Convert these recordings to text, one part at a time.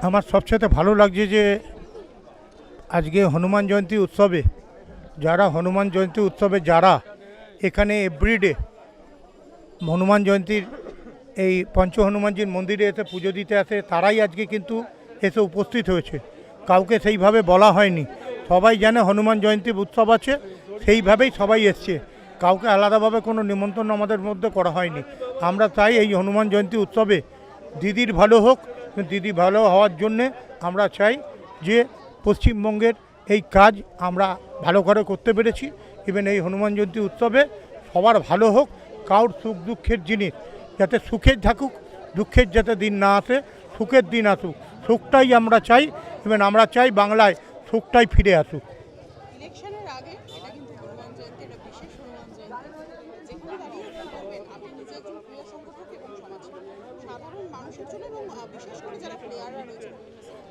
আমার সবচেয়ে ভালো লাগছে যে আজকে হনুমান জয়ন্তী উৎসবে যারা এখানে এভরিডে হনুমান জয়ন্তীর এই পঞ্চ হনুমানজির মন্দিরে এসে পুজো দিতে আসে, তারাই আজকে কিন্তু এসে উপস্থিত হয়েছে। কাউকে সেইভাবে বলা হয়নি, সবাই জানে হনুমান জয়ন্তী উৎসব আছে, সেইভাবেই সবাই এসছে। কাউকে আলাদাভাবে কোনো নিমন্ত্রণ আমাদের মধ্যে করা হয়নি। আমরা চাই এই হনুমান জয়ন্তী উৎসবে দিদির ভালো হোক। দিদি ভালো হওয়ার জন্যে আমরা চাই যে পশ্চিমবঙ্গের এই কাজ আমরা ভালো করে করতে পেরেছি। ইভেন এই হনুমান জয়ন্তী উৎসবে সবার ভালো হোক, কারোর সুখ দুঃখের জিনিস যাতে সুখের থাকুক, দুঃখের যাতে দিন না আসে, সুখের দিন আসুক, সুখটাই আমরা চাই। ইভেন আমরা চাই বাংলায় সুখটাই ফিরে আসুক। ইলেকশনের আগে এটা কিন্তু হনুমান জয়ন্তী, এটা বিশেষ হনুমান জয়ন্তী, যেখানে দাঁড়িয়ে কি বলবেন আপনি নিজে একজন প্রিয় সংগঠক এবং সমাজসেবী, সাধারণ মানুষের জন্য এবং বিশেষ করে যারা প্লেয়াররা রয়েছে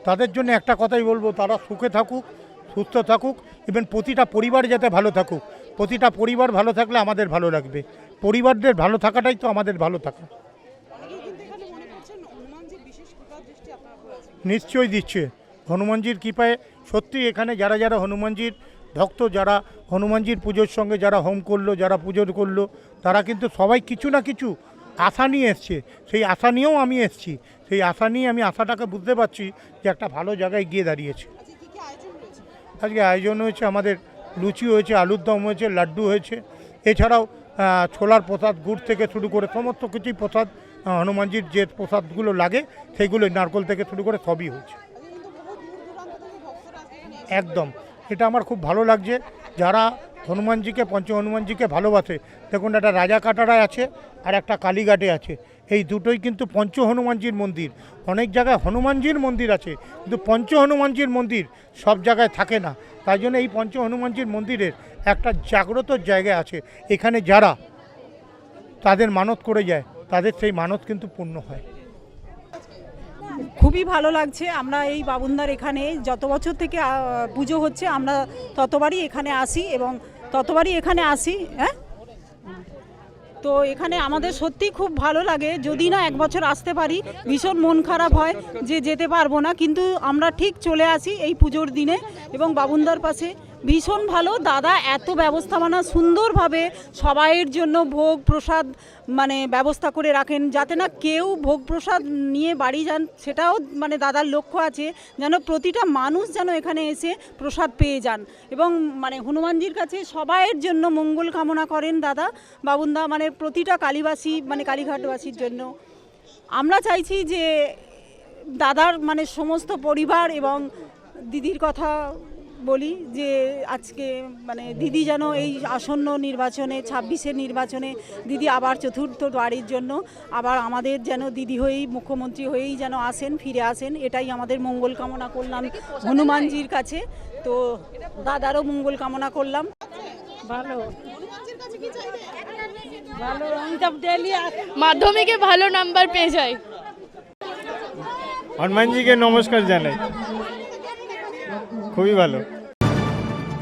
তাদের জন্য একটা কথাই বলবো, তারা সুখে থাকুক, সুস্থ থাকুক, ইভেন প্রতিটা পরিবার যাতে ভালো থাকুক। প্রতিটা পরিবার ভালো থাকলে আমাদের ভালো লাগবে। পরিবারদের ভালো থাকাটাই তো আমাদের ভালো থাকা। অনেকেই কিন্তু এখানে মনে করছেন হনুমানজির বিশেষ কৃপা দৃষ্টি আপনার উপর আছে। নিশ্চয়ই দিচ্ছে হনুমানজির কৃপায়। সত্যি এখানে যারা যারা হনুমানজির ভক্ত, যারা হনুমানজির পুজোর সঙ্গে যারা হোম করলো, যারা পুজো করলো, তারা কিন্তু সবাই কিছু না কিছু আশা নিয়ে এসছে। সেই আশা নিয়েও আমি এসছি। সেই আশা নিয়ে আমি আশাটাকে বুঝতে পারছি যে একটা ভালো জায়গায় গিয়ে দাঁড়িয়েছে। আজকে কি কি আয়োজন রয়েছে? আজকে আয়োজন হয়েছে, আমাদের লুচি হয়েছে, আলুর দম হয়েছে, লাড্ডু হয়েছে, এছাড়াও ছোলার প্রসাদ, গুড় থেকে শুরু করে সমস্ত কিছুই প্রসাদ, হনুমানজির যে প্রসাদগুলো লাগে সেইগুলো নারকেল থেকে শুরু করে সবই হয়েছে। আজকে কিন্তু বহু দূর দূরান্ত থেকে ভক্তরা আজকে এখানে একদম, এটা আমার খুব ভালো লাগছে। যারা হনুমানজিকে, পঞ্চ হনুমানজিকে ভালোবাসে, দেখুন একটা রাজা কাটারায় আছে আর একটা কালীঘাটে আছে। এই দুটোই কিন্তু পঞ্চ হনুমানজির মন্দির। অনেক জায়গায় হনুমানজির মন্দির আছে, কিন্তু পঞ্চ হনুমানজির মন্দির সব জায়গায় থাকে না। তাই জন্য এই পঞ্চ হনুমানজির মন্দিরের একটা জাগ্রত জায়গা আছে। এখানে যারা তাদের মানত করে যায়, তাদের সেই মানত কিন্তু পূর্ণ হয়। খুবই ভালো লাগছে। আমরা এই বাবুন্দার এখানে যত বছর থেকে পুজো হচ্ছে, আমরা ততবারই এখানে আসি এবং ততবারই এখানে আসি। হ্যাঁ, তো এখানে আমাদের সত্যি খুব ভালো লাগে। যদি না এক বছর আসতে পারি, ভীষণ মন খারাপ হয় যে যেতে পারবো না, কিন্তু আমরা ঠিক চলে আসি এই পুজোর দিনে। এবং বাবুন্দার পাশে ভীষণ ভালো দাদা, এত ব্যবস্থাপনা সুন্দরভাবে সবাইয়ের জন্য ভোগ প্রসাদ মানে ব্যবস্থা করে রাখেন, যাতে না কেউ ভোগ প্রসাদ নিয়ে বাড়ি যান। সেটাও মানে দাদার লক্ষ্য আছে যেন প্রতিটা মানুষ যেন এখানে এসে প্রসাদ পেয়ে যান। এবং মানে হনুমানজির কাছে সবাইয়ের জন্য মঙ্গল কামনা করেন দাদা বাবুন্দা, মানে প্রতিটা কালীবাসী মানে কালীঘাটবাসীর জন্য। আমরা চাইছি যে দাদার মানে সমস্ত পরিবার এবং দিদির কথা বলি যে আজকে মানে দিদি যেন এই আসন্ন নির্বাচনে 26-এর নির্বাচনে দিদি আবার চতুর্থ বাড়ির জন্য আবার আমাদের যেন দিদি হয়েই, মুখ্যমন্ত্রী হয়েই যেন আসেন, ফিরে আসেন। এটাই আমাদের মঙ্গল কামনা করলাম হনুমানজির কাছে। তো দাদারও মঙ্গল কামনা করলাম। ভালো হনুমানজির কাছে কি চাইবে? ভালো, আমি তো ডেলি মাধ্যমিকে ভালো নাম্বার পেয়ে যাই। হনুমানজিকে নমস্কার জানাই, খুবই ভালো।